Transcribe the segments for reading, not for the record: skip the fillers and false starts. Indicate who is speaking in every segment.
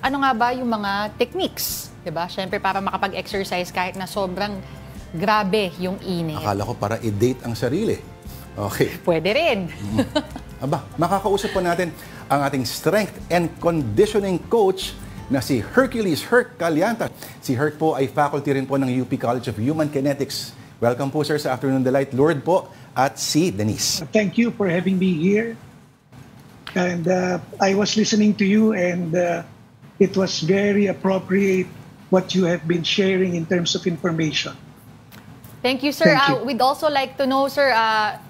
Speaker 1: ano nga ba yung mga techniques, 'di ba? Syempre para makapag-exercise kahit na sobrang grabe yung init.
Speaker 2: Akala ko para i-date ang sarili. Okay.
Speaker 1: Pwede rin.
Speaker 2: Aba, makakausap po natin ang ating strength and conditioning coach na si Hercules Herc Calianta. Si Herc po ay faculty rin po ng UP College of Human Kinetics. Welcome po sir sa Afternoon Delight. Lord po at si Denise.
Speaker 3: Thank you for having me here. And I was listening to you and it was very appropriate what you have been sharing in terms of information.
Speaker 1: Thank you, sir.
Speaker 3: Thank you.
Speaker 1: We'd also like to know, sir,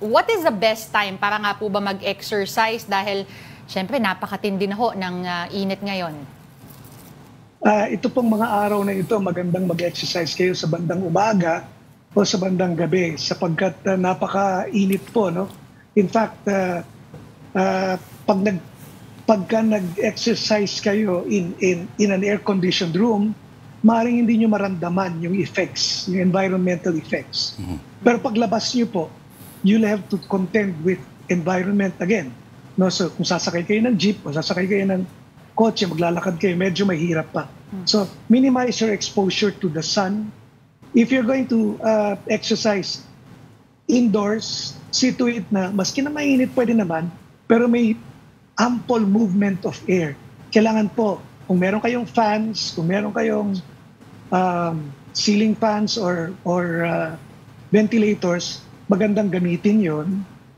Speaker 1: what is the best time para nga po ba mag-exercise? Dahil, syempre, napakatindi na ho ng init ngayon.
Speaker 3: Ito pong mga araw na ito, magandang mag-exercise kayo sa bandang umaga o sa bandang gabi sapagkat napaka-init po. No? In fact, pagka nag-exercise kayo in an air-conditioned room, maaaring hindi nyo maramdaman yung effects, yung environmental effects. Pero paglabas nyo po, you'll have to contend with environment again. No? So kung sasakay kayo ng jeep o sasakay kayo ng kotse, maglalakad kayo, medyo mahirap pa. So minimize your exposure to the sun. If you're going to exercise indoors, see to it na maski na mainit pwede naman, pero may ample movement of air. Kailangan po, kung meron kayong fans, kung meron kayong ceiling fans or ventilators, magandang gamitin yon.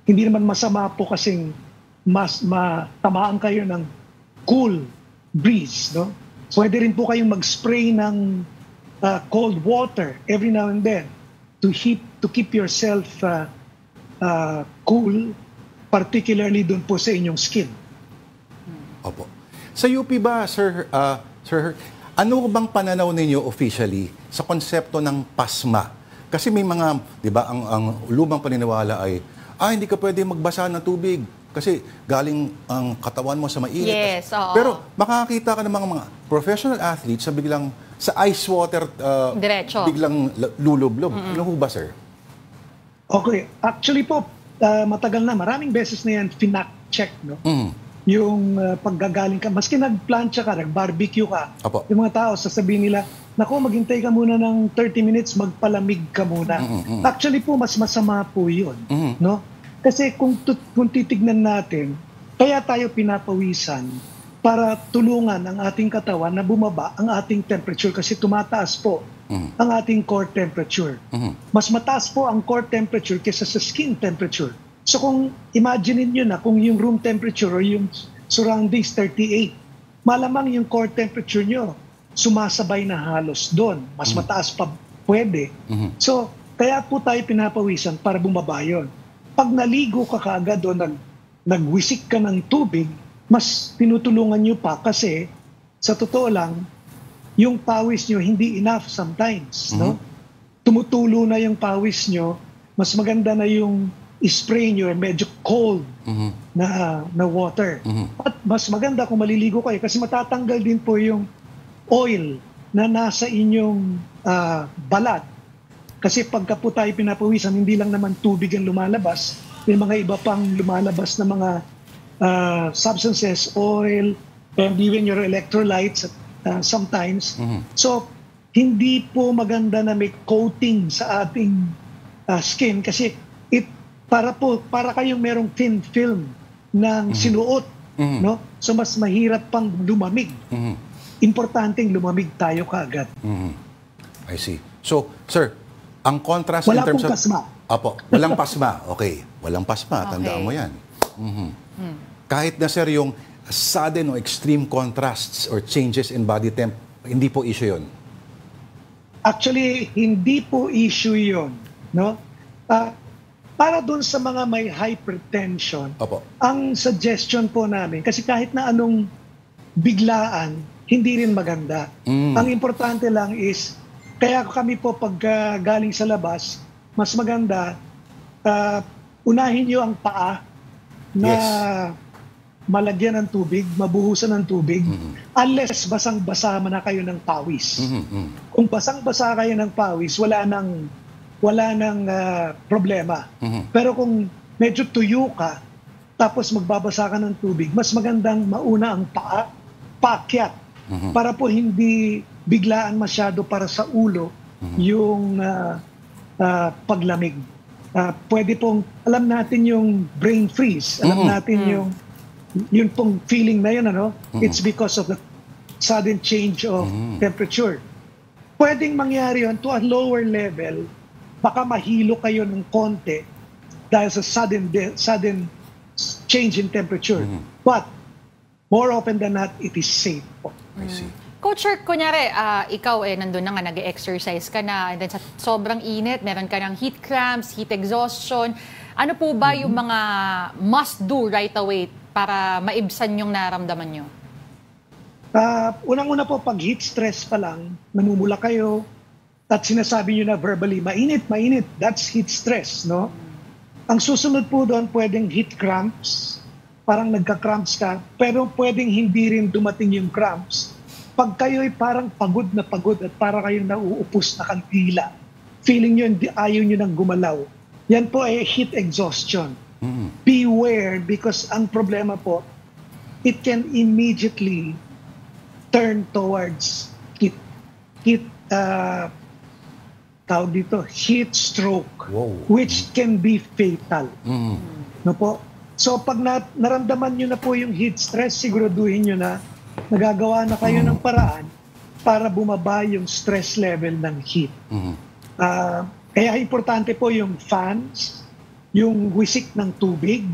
Speaker 3: Hindi naman masama po kasing mas matamaan kayo ng cool breeze. No? Pwede rin po kayong mag-spray ng cold water every now and then to keep yourself cool, particularly dun po sa inyong skin.
Speaker 2: Opo. Sa UP ba, Sir Herc, ano bang pananaw ninyo officially sa konsepto ng pasma? Kasi may mga, di ba, ang lumang paniniwala ay, hindi ka pwede magbasa ng tubig kasi galing ang katawan mo sa mainit.
Speaker 1: Yes, oo.
Speaker 2: Pero makakakita ka ng mga professional athletes sa biglang, sa ice water,
Speaker 1: Diretso.
Speaker 2: biglang lulublob. Ano po ba, sir?
Speaker 3: Okay. Actually po, matagal na, maraming beses na yan check, no? Yung paggagaling ka, maski nagplancha ka, nag-barbecue ka,
Speaker 2: Apo.
Speaker 3: yung mga tao sasabihin nila, naku, maghintay ka muna ng 30 minutes, magpalamig ka muna. Actually po, mas masama po yun. No? Kasi kung titignan natin, kaya tayo pinapawisan para tulungan ang ating katawan na bumaba ang ating temperature kasi tumataas po ang ating core temperature. Mas mataas po ang core temperature kaysa sa skin temperature. So kung imagine niyo na kung yung room temperature or yung surroundings 38, malamang yung core temperature nyo sumasabay na halos doon. Mas mataas pa pwede. So kaya po tayo pinapawisan para bumaba yun. Pag naligo ka kaagad o nagwisik ka ng tubig, mas tinutulungan nyo pa kasi sa totoo lang, yung pawis nyo hindi enough sometimes. No? Tumutulo na yung pawis nyo, mas maganda na yung spray nyo medyo cold na water. At mas maganda kung maliligo kayo kasi matatanggal din po yung oil na nasa inyong balat. Kasi pagka po tayo pinapawisan, hindi lang naman tubig ang lumalabas, may mga iba pang lumalabas na mga substances, oil, and even your electrolytes sometimes. So, hindi po maganda na may coating sa ating skin kasi para kayong merong thin film ng sinuot, no? So mas mahirap pang lumamig. Importanteng lumamig tayo kaagad.
Speaker 2: I see. So, sir, ang contrast
Speaker 3: Wala
Speaker 2: in terms
Speaker 3: pong
Speaker 2: of...
Speaker 3: pasma.
Speaker 2: Apo, walang pasma. Okay, walang pasma.
Speaker 1: Okay.
Speaker 2: Tandaan mo yan. Kahit na, sir, yung sudden o extreme contrasts or changes in body temp, hindi po issue yun.
Speaker 3: Actually, hindi po issue yun. No? Para doon sa mga may hypertension,
Speaker 2: Opo.
Speaker 3: ang suggestion po namin, kasi kahit na anong biglaan, hindi rin maganda. Ang importante lang is, kaya kami po pag galing sa labas, mas maganda, unahin nyo ang paa na malagyan ng tubig, mabuhusan ng tubig, unless basang-basa na kayo ng pawis. Kung basang-basa kayo ng pawis, wala nang problema. Pero kung medyo tuyo ka, tapos magbabasa ka ng tubig, mas magandang mauna ang paa, paakyat para po hindi biglaan masyado para sa ulo yung paglamig. Pwede pong, alam natin yung brain freeze, alam natin yung pong feeling na yun, it's because of the sudden change of temperature. Pwedeng mangyari yun to a lower level, baka mahilo kayo ng konti dahil sa sudden change in temperature. But more often than not, it is safe po.
Speaker 2: I see.
Speaker 1: Coach Herc, kunyari, ikaw nandun na nga, nag-exercise ka na, and then sa sobrang init, meron ka ng heat cramps, heat exhaustion. Ano po ba yung mga must-do right away para maibsan yung naramdaman nyo?
Speaker 3: Unang-una po, pag heat stress pa lang, namumula kayo, at sinasabi nyo na verbally, mainit, mainit, that's heat stress, no? Ang susunod po doon, pwedeng heat cramps, parang nagka-cramps ka, pero pwedeng hindi rin dumating yung cramps. Pag kayo'y parang pagod at para kayong nauupos na kandila, feeling nyo ayaw nyo nang gumalaw, yan po ay heat exhaustion. Beware, because ang problema po, it can immediately turn towards heat stroke, which can be fatal. No po? So pag naramdaman nyo na po yung heat stress, siguraduhin nyo na nagagawa na kayo ng paraan para bumaba yung stress level ng heat. Kaya importante po yung fans, yung wisik ng tubig,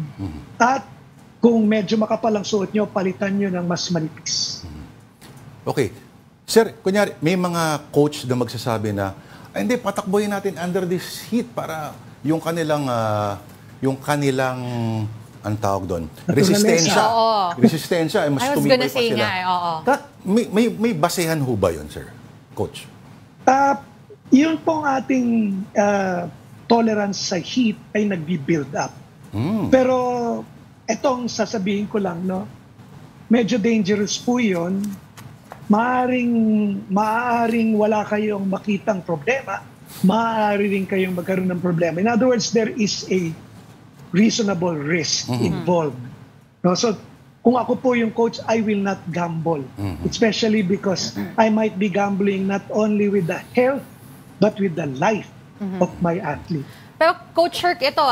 Speaker 3: at kung medyo makapal ang suot nyo, palitan nyo ng mas manipis.
Speaker 2: Okay. Sir, kunyari, may mga coach na magsasabi na, hindi, patakboyin natin under this heat para yung kanilang ang tawag doon, resistensya. Resistensya ay mas tumibay pa sila. May basehan ho ba yun, sir? Coach?
Speaker 3: Yun pong ating tolerance sa heat ay nagbi-build up. Pero etong sasabihin ko lang, no, medyo dangerous po yun. Maaaring wala kayong makitang problema, maaari rin kayong magkaroon ng problema. In other words, there is a reasonable risk involved. No? So, kung ako po yung coach, I will not gamble. Especially because I might be gambling not only with the health, but with the life of my athlete.
Speaker 1: Pero Coach Herc, ito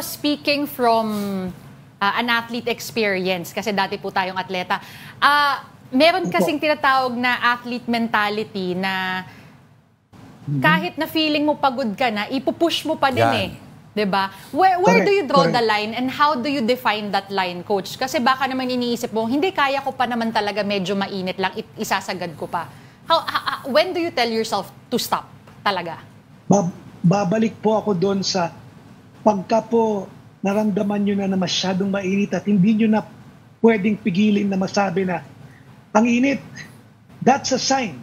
Speaker 1: speaking from an athlete experience, kasi dati po tayong atleta. Meron kasing tinatawag na athlete mentality na kahit na feeling mo pagod ka na, ipupush mo pa din Diba? Where do you draw the line and how do you define that line, Coach? Kasi baka naman iniisip mo, hindi, kaya ko pa naman talaga, medyo mainit lang, isasagad ko pa. When do you tell yourself to stop talaga?
Speaker 3: Babalik po ako doon sa pagka po naramdaman nyo na masyadong mainit at hindi nyo na pwedeng pigilin na masabi na ang init, that's a sign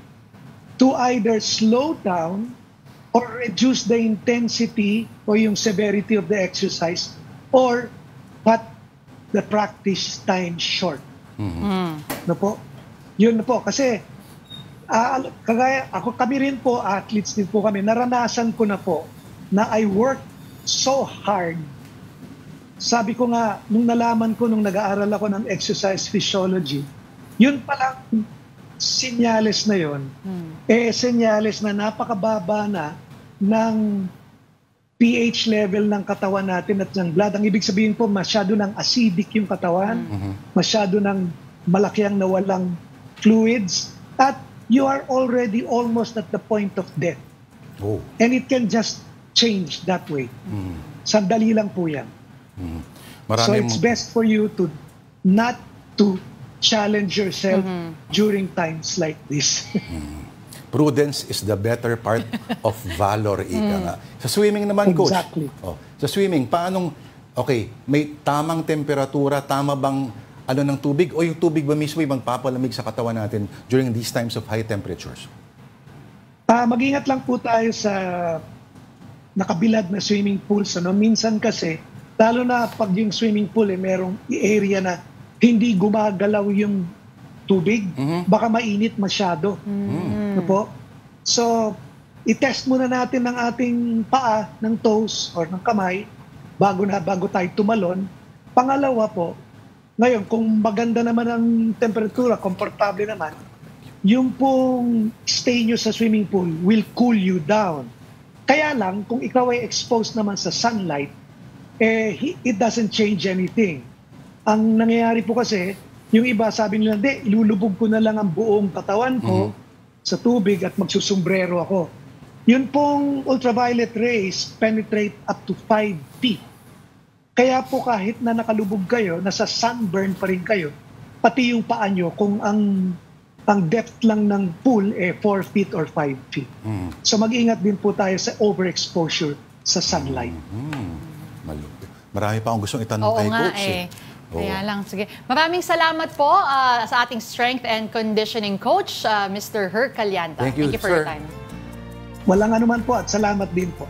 Speaker 3: to either slow down or reduce the intensity o yung severity of the exercise or cut the practice time short. No po? Yun na po. Kasi kagaya kami rin po, athletes din po kami, naranasan ko na po na I worked so hard. Sabi ko nga, nung nalaman ko, nung nag-aaral ako ng exercise physiology, yun palang senyales na yun, senyales na napakababa na ng pH level ng katawan natin at ng blood. Ang ibig sabihin po, masyado ng acidic yung katawan, masyado ng malaki ang nawalang fluids, at you are already almost at the point of death. And it can just change that way. Sandali lang po yan. So it's best for you to not to challenge yourself during times like this.
Speaker 2: Prudence is the better part of valor, ika nga. Sa swimming naman, Coach.
Speaker 3: Exactly.
Speaker 2: Sa swimming, may tamang temperatura, tama bang ng tubig, o yung tubig ba mismo yung magpapalamig sa katawan natin during these times of high temperatures?
Speaker 3: Mag-ingat lang po tayo sa nakabilad na swimming pools. Minsan kasi, lalo na pag yung swimming pool, merong area na hindi gumagalaw yung tubig, baka mainit masyado. No po? So, i-test muna natin ng ating paa, ng toes, or ng kamay, bago tayo tumalon. Pangalawa po, ngayon, kung maganda naman ang temperatura, komportable naman, yung pong stay nyo sa swimming pool will cool you down. Kaya lang, kung ikaw ay exposed naman sa sunlight, it doesn't change anything. Ang nangyayari po kasi, yung iba sabi nila, hindi, ilulubog ko na lang ang buong katawan ko sa tubig at magsusumbrero ako. Yun pong ultraviolet rays penetrate up to 5 feet. Kaya po kahit na nakalubog kayo, nasa sunburn pa rin kayo, pati yung paa nyo, kung ang depth lang ng pool 4 feet or 5 feet. So mag-ingat din po tayo sa overexposure sa sunlight.
Speaker 2: Malupit. Marami pa akong gustong itanong
Speaker 1: Oo
Speaker 2: kay
Speaker 1: nga
Speaker 2: Coach.
Speaker 1: Kaya lang, sige. Maraming salamat po sa ating strength and conditioning coach, Mr. Herc Calianta.
Speaker 2: Thank you,
Speaker 1: for your
Speaker 2: sir.
Speaker 1: time.
Speaker 3: Walang anuman po at salamat din po.